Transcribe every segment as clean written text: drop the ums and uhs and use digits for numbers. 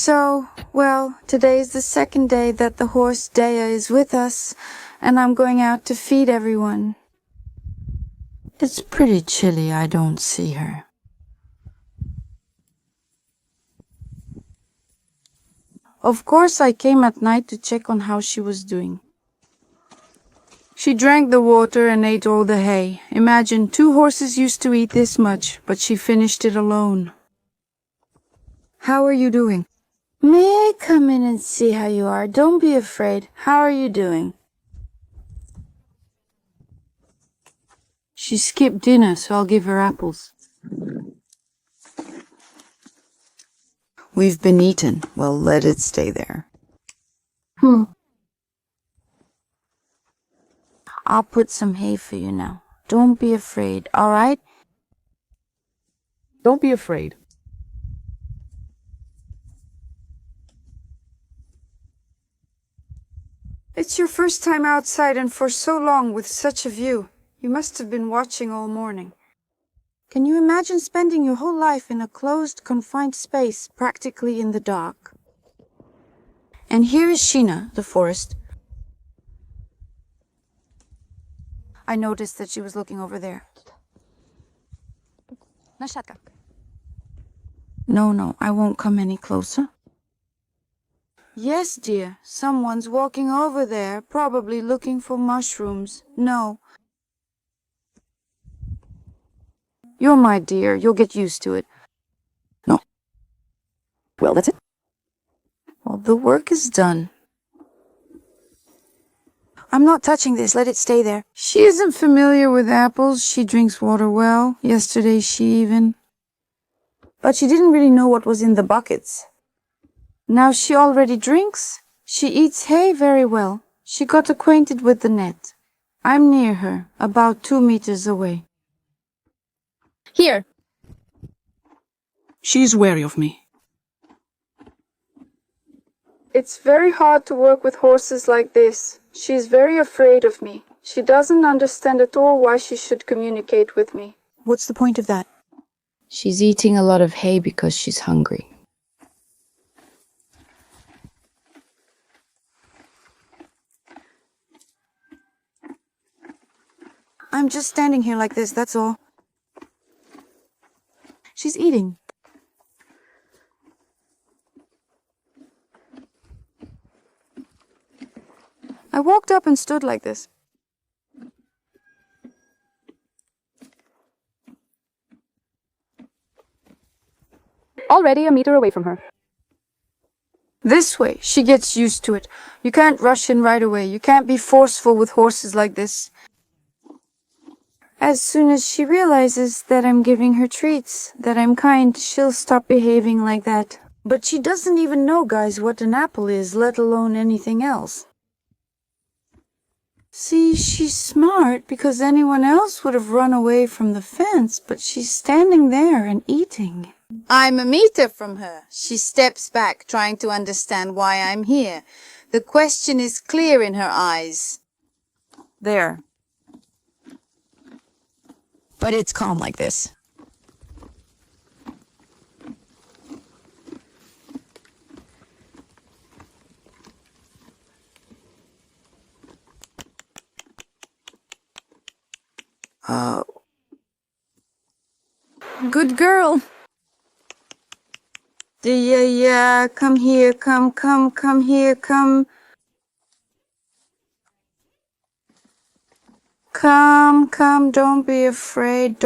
Well, today is the second day that the horse Deya is with us, and I'm going out to feed everyone. It's pretty chilly, I don't see her. Of course, I came at night to check on how she was doing. She drank the water and ate all the hay. Imagine, 2 horses used to eat this much, but she finished it alone. How are you doing? May I come in and see how you are? Don't be afraid. How are you doing? She skipped dinner, so I'll give her apples. We've been eaten. Well, let it stay there. I'll put some hay for you now. Don't be afraid, all right? Don't be afraid. It's your first time outside and for so long with such a view. You must have been watching all morning. Can you imagine spending your whole life in a closed, confined space, practically in the dark? And here is Sheena, the forest. I noticed that she was looking over there. No, I won't come any closer. Yes, dear, someone's walking over there, probably looking for mushrooms. No. You're my dear, you'll get used to it. No. Well, that's it. Well, the work is done. I'm not touching this, let it stay there. She isn't familiar with apples, she drinks water well. Yesterday But she didn't really know what was in the buckets. Now she already drinks. She eats hay very well. She got acquainted with the net. I'm near her, about 2 meters away. Here. She's wary of me. It's very hard to work with horses like this. She's very afraid of me. She doesn't understand at all why she should communicate with me. What's the point of that? She's eating a lot of hay because she's hungry. I'm just standing here like this, that's all. She's eating. I walked up and stood like this. Already a meter away from her. This way, she gets used to it. You can't rush in right away. You can't be forceful with horses like this. As soon as she realizes that I'm giving her treats, that I'm kind, she'll stop behaving like that. But she doesn't even know, guys, what an apple is, let alone anything else. See, she's smart because anyone else would have run away from the fence, but she's standing there and eating. I'm a meter from her. She steps back, trying to understand why I'm here. The question is clear in her eyes. There. But it's calm like this. Good girl. Yeah, come here, come here, come. Come, don't be afraid,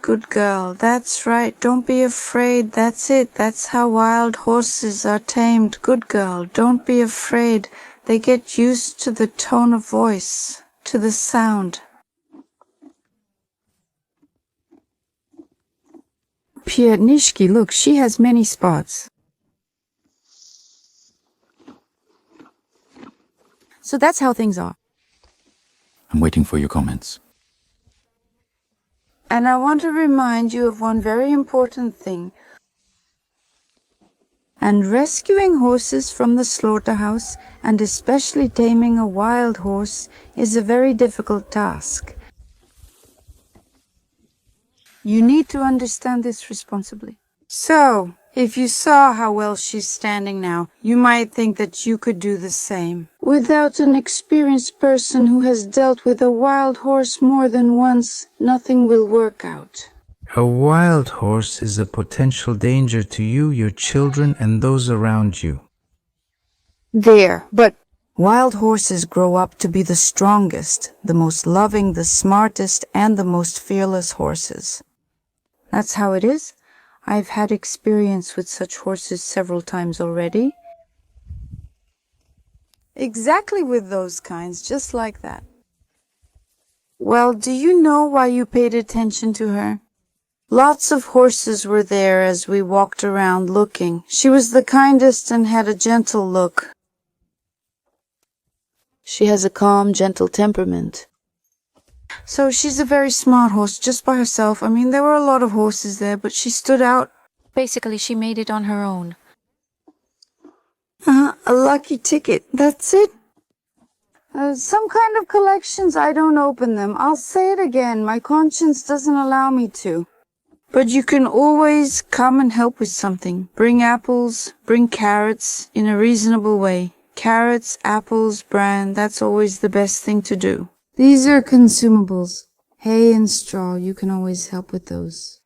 good girl. That's right, don't be afraid, that's it. That's how wild horses are tamed. Good girl, don't be afraid. They get used to the tone of voice, to the sound. Piernishki, look, she has many spots. So that's how things are. I'm waiting for your comments. And I want to remind you of one very important thing. And rescuing horses from the slaughterhouse, and especially taming a wild horse, is a very difficult task. You need to understand this responsibly. So, If you saw how well she's standing now, you might think that you could do the same. Without an experienced person who has dealt with a wild horse more than once, nothing will work out. A wild horse is a potential danger to you, your children, and those around you. There, but wild horses grow up to be the strongest, the most loving, the smartest, and the most fearless horses. That's how it is. I've had experience with such horses several times already. Exactly with those kinds, just like that. Well, do you know why you paid attention to her? Lots of horses were there as we walked around looking. She was the kindest and had a gentle look. She has a calm, gentle temperament. So she's a very smart horse just by herself. I mean, there were a lot of horses there, but she stood out. Basically, she made it on her own. A lucky ticket, that's it. Some kind of collections, I don't open them. I'll say it again, my conscience doesn't allow me to. But you can always come and help with something. Bring apples, bring carrots in a reasonable way. Carrots, apples, bran, that's always the best thing to do. These are consumables. Hay and straw, you can always help with those.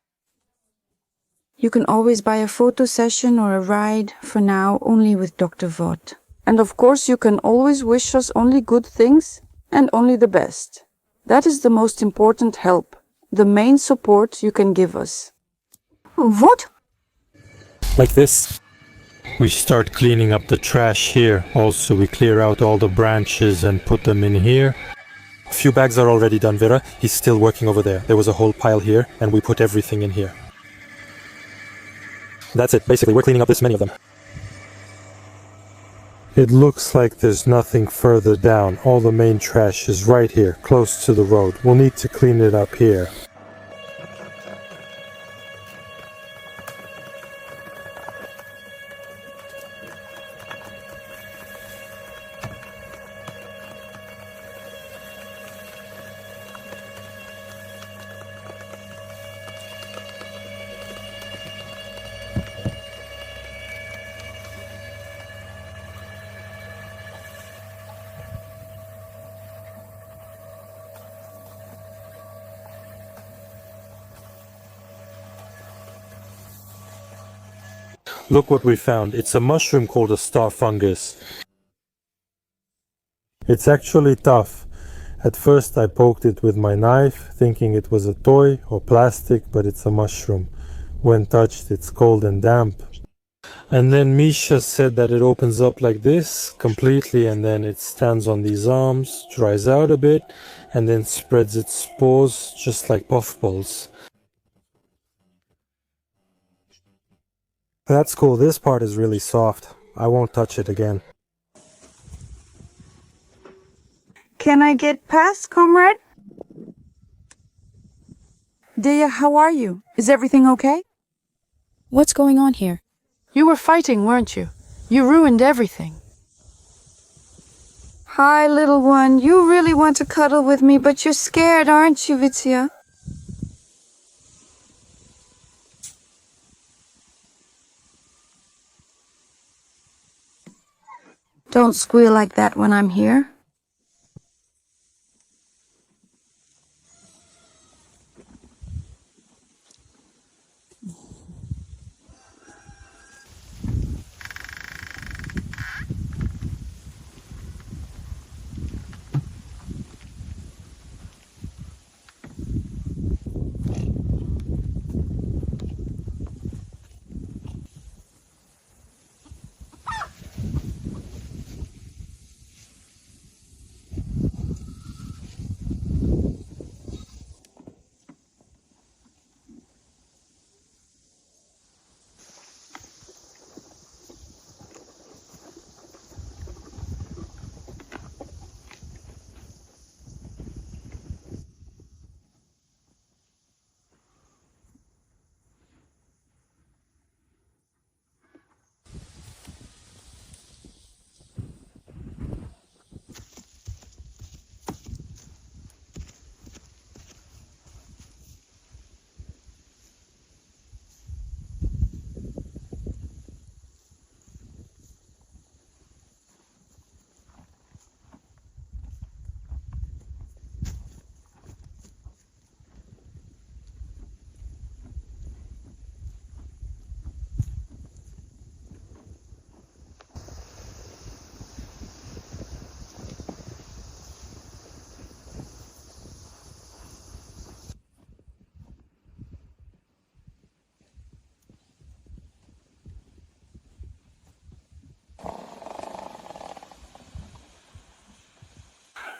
You can always buy a photo session or a ride, for now only with Dr. Vought. And of course you can always wish us only good things and only the best. That is the most important help, the main support you can give us. What? Like this. We start cleaning up the trash here. Also, we clear out all the branches and put them in here. A few bags are already done, Vera. He's still working over there. There was a whole pile here, and we put everything in here. That's it. Basically, we're cleaning up this many of them. It looks like there's nothing further down. All the main trash is right here, close to the road. We'll need to clean it up here. Look what we found. It's a mushroom called a star fungus. It's actually tough. At first I poked it with my knife, thinking it was a toy or plastic, but it's a mushroom. When touched, it's cold and damp. And then Misha said that it opens up like this, completely, and then it stands on these arms, dries out a bit, and then spreads its spores, just like puffballs. That's cool. This part is really soft. I won't touch it again. Can I get past, comrade? Deya, how are you? Is everything okay? What's going on here? You were fighting, weren't you? You ruined everything. Hi, little one. You really want to cuddle with me, but you're scared, aren't you, Vitya? Don't squeal like that when I'm here.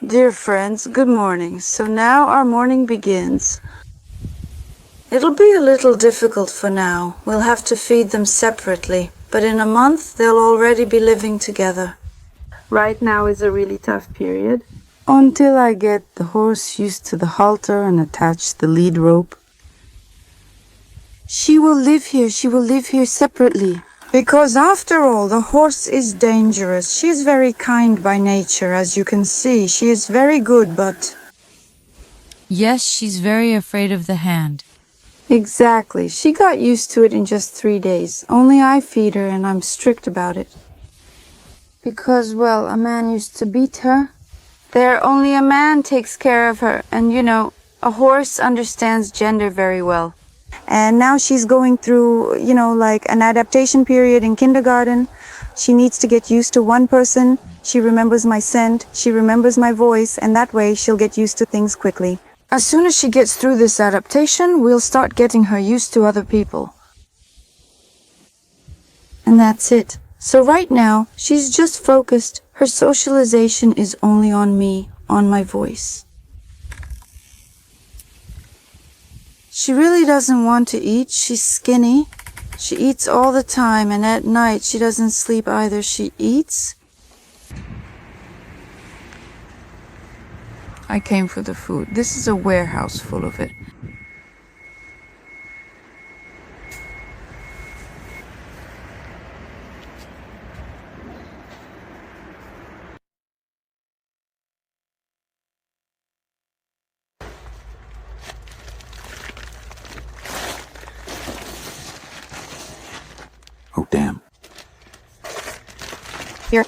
Dear friends, good morning. So now our morning begins. It'll be a little difficult for now. We'll have to feed them separately, but in a month they'll already be living together. Right now is a really tough period. Until I get the horse used to the halter and attach the lead rope. She will live here separately. Because after all, the horse is dangerous. She is very kind by nature, as you can see. She is very good, but... Yes, she's very afraid of the hand. Exactly. She got used to it in just 3 days. Only I feed her and I'm strict about it. Because, well, a man used to beat her. There, only a man takes care of her. And, you know, a horse understands gender very well. And now she's going through, you know, like an adaptation period in kindergarten. She needs to get used to one person. She remembers my scent. She remembers my voice. And that way she'll get used to things quickly. As soon as she gets through this adaptation, we'll start getting her used to other people. And that's it. So right now, she's just focused. Her socialization is only on me, on my voice. She really doesn't want to eat. She's skinny. She eats all the time, and at night she doesn't sleep either. She eats. I came for the food. This is a warehouse full of it. Oh, damn. Here.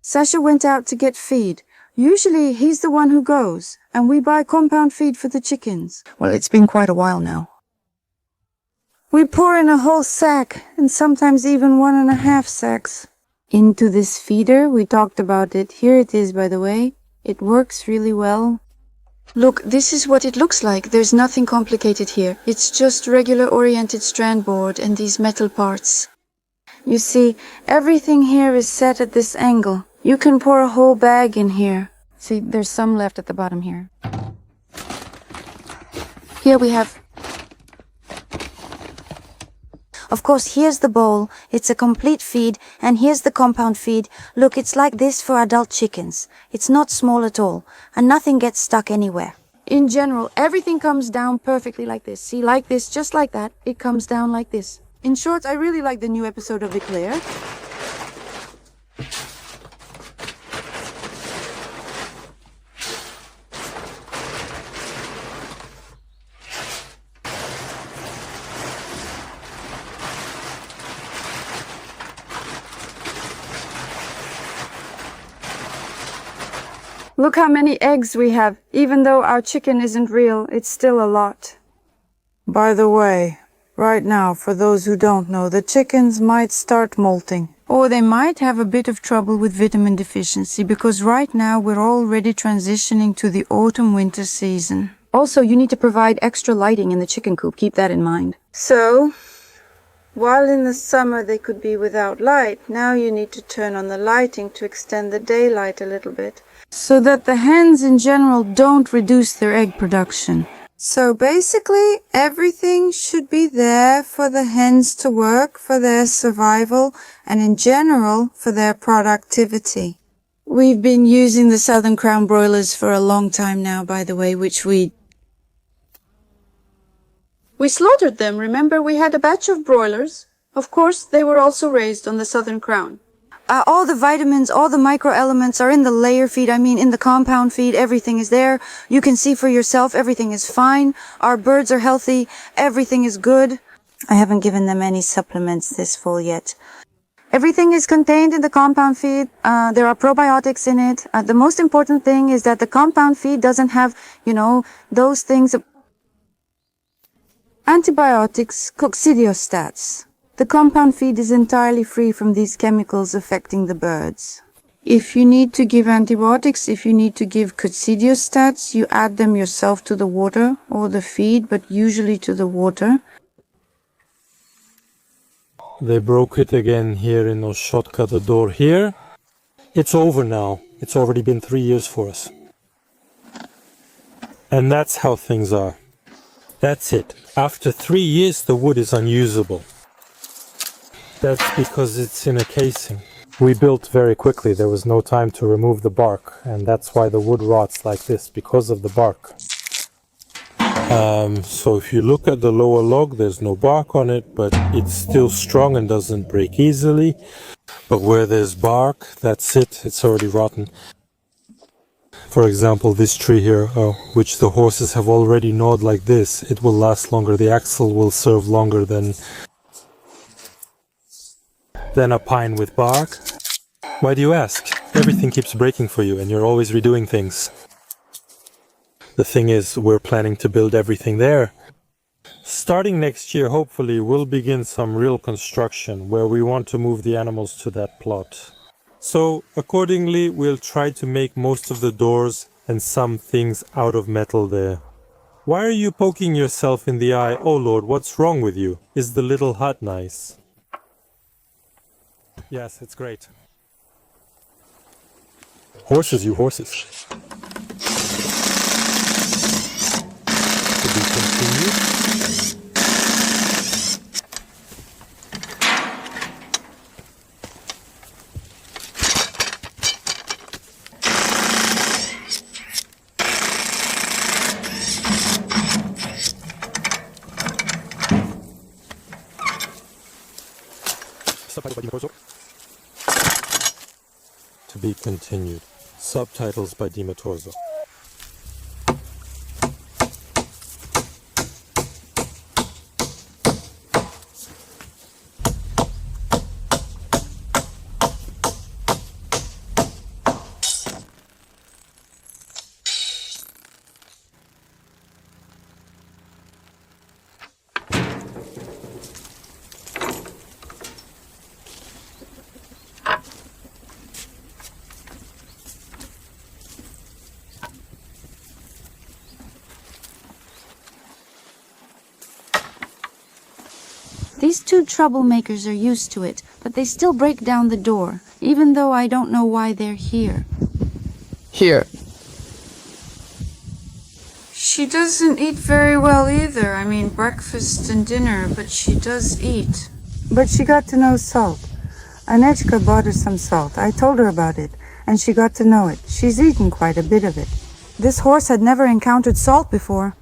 Sasha went out to get feed. Usually he's the one who goes, and we buy compound feed for the chickens. Well, it's been quite a while now. We pour in a whole sack, and sometimes even 1.5 sacks. Into this feeder, we talked about it. Here it is, by the way. It works really well. Look, this is what it looks like. There's nothing complicated here. It's just regular oriented strand board and these metal parts. You see, everything here is set at this angle. You can pour a whole bag in here. See, there's some left at the bottom here. Here we have... Of course, here's the bowl. It's a complete feed, and here's the compound feed. Look, it's like this for adult chickens. It's not small at all, and nothing gets stuck anywhere. In general, everything comes down perfectly like this. See, like this, just like that. It comes down like this. In short, I really like the new episode of Eclair. Look how many eggs we have. Even though our chicken isn't real, it's still a lot. By the way, right now, for those who don't know, the chickens might start molting. Or they might have a bit of trouble with vitamin deficiency, because right now we're already transitioning to the autumn-winter season. Also, you need to provide extra lighting in the chicken coop. Keep that in mind. So, while in the summer they could be without light, now you need to turn on the lighting to extend the daylight a little bit, so that the hens in general don't reduce their egg production. So basically, everything should be there for the hens to work, for their survival, and in general, for their productivity. We've been using the Southern Crown broilers for a long time now, by the way, which we We slaughtered them. Remember, we had a batch of broilers. Of course, they were also raised on the Southern Crown. All the vitamins, all the microelements are in the layer feed, in the compound feed. Everything is there. You can see for yourself, everything is fine. Our birds are healthy. Everything is good. I haven't given them any supplements this full yet. Everything is contained in the compound feed. There are probiotics in it. The most important thing is that the compound feed doesn't have, those things. Antibiotics, coccidiostats. The compound feed is entirely free from these chemicals affecting the birds. If you need to give antibiotics, if you need to give coccidiostats, you add them yourself to the water or the feed, but usually to the water. They broke it again here in Oshotka, the door here. It's over now. It's already been 3 years for us. And that's how things are. That's it. After 3 years, the wood is unusable. That's because it's in a casing. We built very quickly. There was no time to remove the bark, and that's why the wood rots like this, because of the bark. So if you look at the lower log, there's no bark on it, but it's still strong and doesn't break easily. But where there's bark, that's it. It's already rotten. For example, this tree here, which the horses have already gnawed like this, it will last longer. The axle will serve longer than a pine with bark. Why do you ask? Everything keeps breaking for you and you're always redoing things. The thing is, we're planning to build everything there. Starting next year, hopefully, we'll begin some real construction where we want to move the animals to that plot. So, accordingly, we'll try to make most of the doors and some things out of metal there. Why are you poking yourself in the eye? Oh Lord, what's wrong with you? Is the little hut nice? Yes, it's great. Horses, you horses. To be continued. To be continued. Subtitles by Dima Torzo. These two troublemakers are used to it, but they still break down the door, even though I don't know why they're here. Here. She doesn't eat very well either. Breakfast and dinner, but she does eat. But she got to know salt. Anechka bought her some salt. I told her about it, and she got to know it. She's eaten quite a bit of it. This horse had never encountered salt before.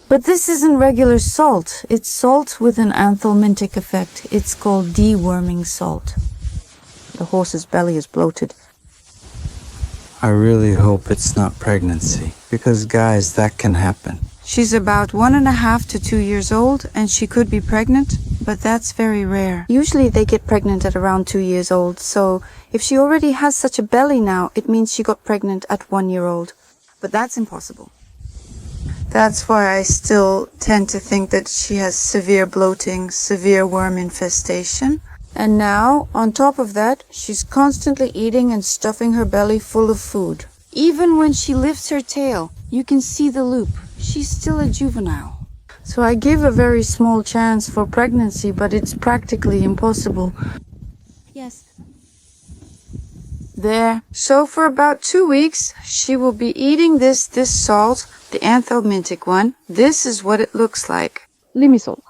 But this isn't regular salt. It's salt with an anthelmintic effect. It's called deworming salt. The horse's belly is bloated. I really hope it's not pregnancy, because guys, that can happen. She's about 1.5 to 2 years old, and she could be pregnant, but that's very rare. Usually they get pregnant at around 2 years old, so if she already has such a belly now, it means she got pregnant at 1 year old. But that's impossible. That's why I still tend to think that she has severe bloating, severe worm infestation. And now, on top of that, she's constantly eating and stuffing her belly full of food. Even when she lifts her tail, you can see the loop. She's still a juvenile. So I give a very small chance for pregnancy, but it's practically impossible. Yes. There. So for about 2 weeks, she will be eating this salt, the anthelmintic one. This is what it looks like. Limisol.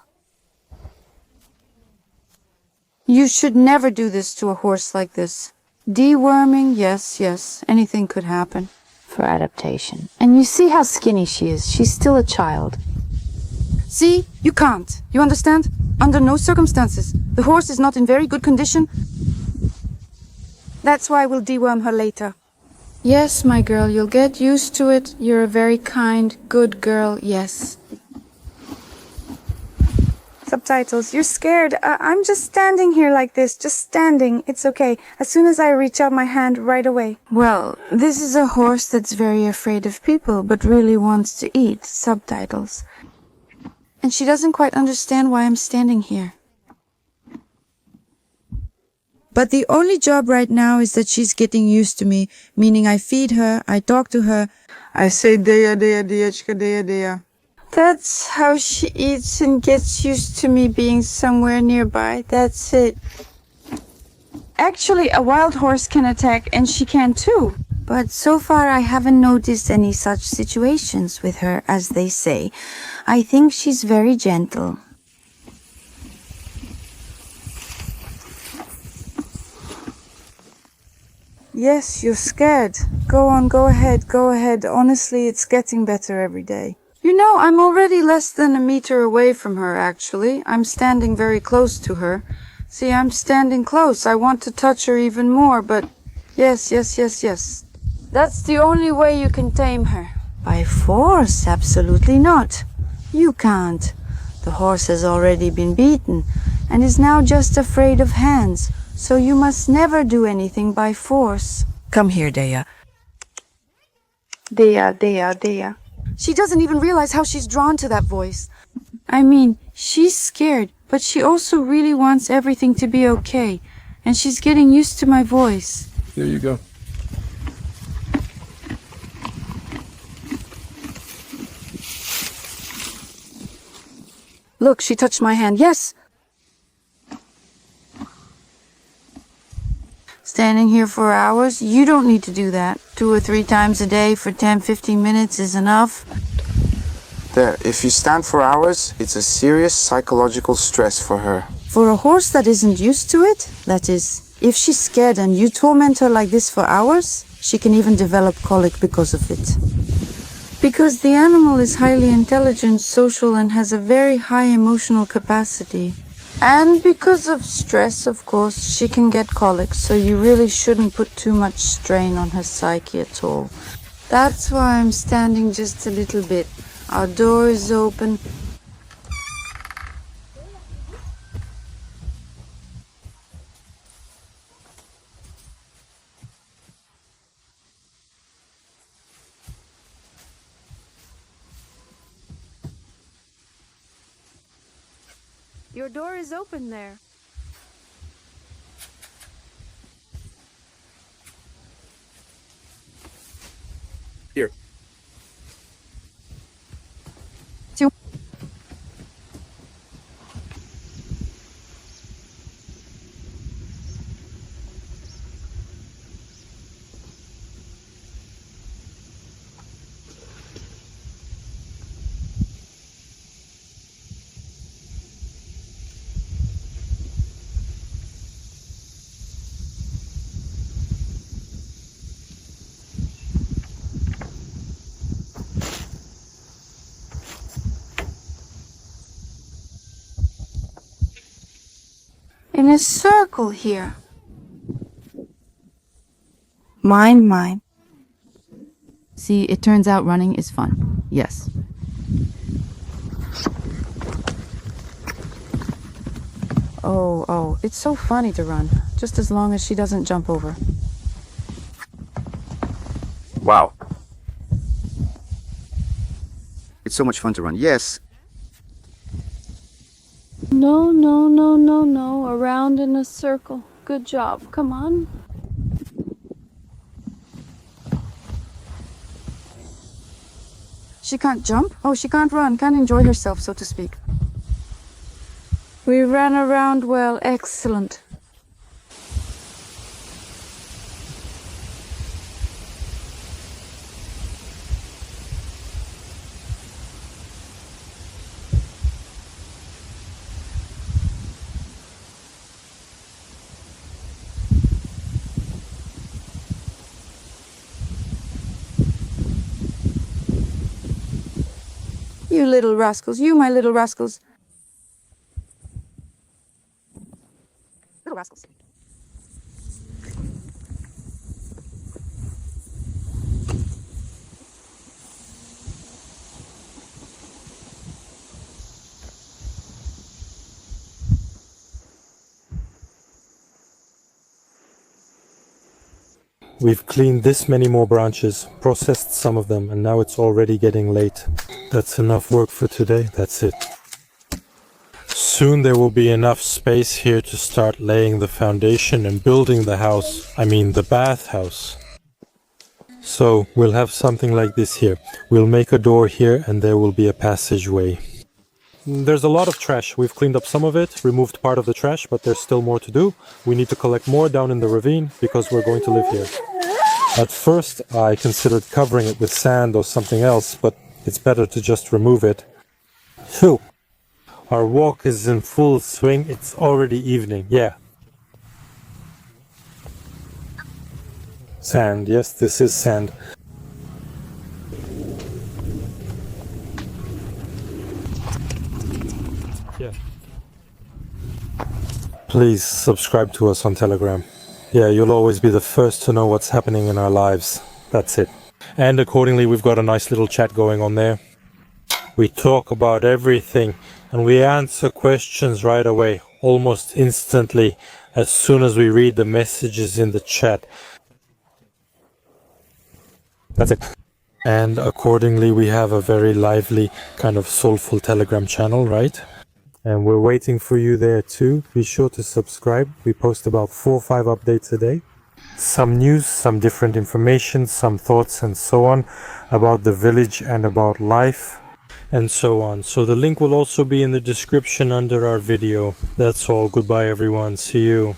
You should never do this to a horse like this. Deworming, yes, anything could happen. For adaptation. And you see how skinny she is. She's still a child. See? You can't. You understand? Under no circumstances. The horse is not in very good condition. That's why we'll deworm her later. Yes, my girl, you'll get used to it. You're a very kind, good girl, yes. Subtitles. You're scared. I'm just standing here like this, just standing. It's okay. As soon as I reach out my hand, right away. Well, this is a horse that's very afraid of people, but really wants to eat. Subtitles. And she doesn't quite understand why I'm standing here. But the only job right now is that she's getting used to me, meaning I feed her, I talk to her. I say, Deya, Deya, Deyachka, Deya, Deya. That's how she eats and gets used to me being somewhere nearby. That's it. Actually, a wild horse can attack, and she can too. But so far I haven't noticed any such situations with her, as they say. I think she's very gentle. Yes, you're scared. Go on, go ahead, go ahead. Honestly, it's getting better every day. You know, I'm already less than a meter away from her, actually. I'm standing very close to her. See, I'm standing close. I want to touch her even more, but yes. That's the only way you can tame her. By force? Absolutely not. You can't. The horse has already been beaten and is now just afraid of hands. So you must never do anything by force. Come here, Deya. Deya. She doesn't even realize how she's drawn to that voice. I mean, she's scared, but she also really wants everything to be okay. And she's getting used to my voice. There you go. Look, she touched my hand. Yes! Standing here for hours? You don't need to do that. 2 or 3 times a day for 10-15 minutes is enough. There, if you stand for hours, it's a serious psychological stress for her. For a horse that isn't used to it, that is, if she's scared and you torment her like this for hours, she can even develop colic because of it. Because the animal is highly intelligent, social, and has a very high emotional capacity. And because of stress, of course, she can get colic, so you really shouldn't put too much strain on her psyche at all. That's why I'm standing just a little bit. Our door is open. Your door is open there. Here. In a circle here. Mine. See, it turns out running is fun. Yes. Oh, it's so funny to run, just as long as she doesn't jump over. Wow. It's so much fun to run. Yes. No, around in a circle. Good job, come on. She can't jump? Oh, she can't run, can't enjoy herself, so to speak. We ran around well, excellent. You little rascals, you my little rascals. Little rascals. We've cleaned this many more branches, processed some of them, and now it's already getting late. That's enough work for today, that's it. Soon there will be enough space here to start laying the foundation and building the house, I mean the bathhouse. So we'll have something like this here. We'll make a door here and there will be a passageway. There's a lot of trash. We've cleaned up some of it, removed part of the trash, but there's still more to do. We need to collect more down in the ravine because we're going to live here. At first I considered covering it with sand or something else, but it's better to just remove it. Phew! Our walk is in full swing. It's already evening, yeah. Sand, yes, this is sand. Yeah. Please subscribe to us on Telegram. Yeah, you'll always be the first to know what's happening in our lives. That's it. And accordingly, we've got a nice little chat going on there. We talk about everything and we answer questions right away, almost instantly, as soon as we read the messages in the chat. That's it. And accordingly, we have a very lively, kind of soulful Telegram channel, right? And we're waiting for you there too. Be sure to subscribe. We post about 4 or 5 updates a day. Some news, some different information, some thoughts and so on about the village and about life and so on. So the link will also be in the description under our video. That's all. Goodbye everyone. See you.